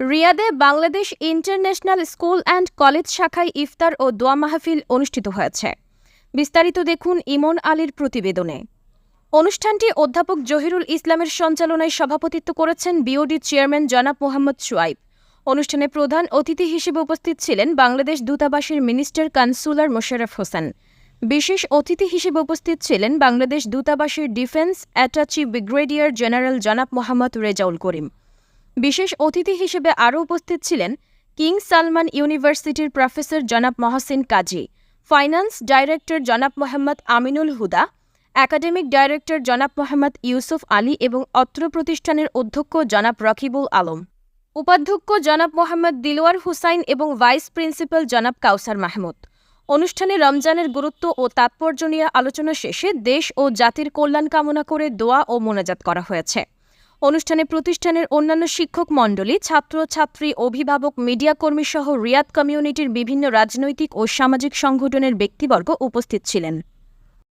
রিয়াদে Bangladesh international school and college শাখায় ইফতার ও দোয়া মাহফিল অনুষ্ঠিত হয়েছে। বিস্তারিত দেখুন ইমন আলীর প্রতিবেদনে। অনুষ্ঠানটি অধ্যাপক জহিরুল ইসলামের সঞ্চালনায় সভাপতিত্ব করেছেন বিওডি চেয়ারম্যান জনাব মোহাম্মদ শুয়াইব। অনুষ্ঠানে প্রধান অতিথি হিসেবে উপস্থিত ছিলেন বাংলাদেশ দূতাবাসের মিনিস্টার কনসুলার মোশাররফ হোসেন। বিশেষ অতিথি হিসেবে উপস্থিত ছিলেন বাংলাদেশ দূতাবাসের ডিফেন্স অ্যাটাচি ব্রিগেডিয়ার জেনারেল জনাব মোহাম্মদ রেজাউল করিম। বিশেষ অতিথি হিসেবে আরও উপস্থিত ছিলেন কিং সালমান ইউনিভার্সিটির প্রফেসর জনাব মহসিন কাজী, ফাইন্যান্স ডাইরেক্টর জনাব মোহাম্মদ আমিনুল হুদা, একাডেমিক ডাইরেক্টর জনাব মোহাম্মদ ইউসুফ আলী এবং অত্র প্রতিষ্ঠানের অধ্যক্ষ জনাব রকিবুল আলম, উপাধ্যক্ষ জনাব মোহাম্মদ দিলওয়ার হুসাইন এবং ভাইস প্রিন্সিপাল জনাব কাউসার মাহমুদ। অনুষ্ঠানে রমজানের গুরুত্ব ও তাৎপর্য নিয়ে আলোচনা শেষে দেশ ও জাতির কল্যাণ কামনা করে দোয়া ও মোনাজাত করা হয়েছে। অনুষ্ঠানে প্রতিষ্ঠানের অন্যান্য শিক্ষক মণ্ডলী, ছাত্রছাত্রী, অভিভাবক, মিডিয়া কর্মীসহ রিয়াদ কমিউনিটির বিভিন্ন রাজনৈতিক ও সামাজিক সংগঠনের ব্যক্তিবর্গ উপস্থিত ছিলেন।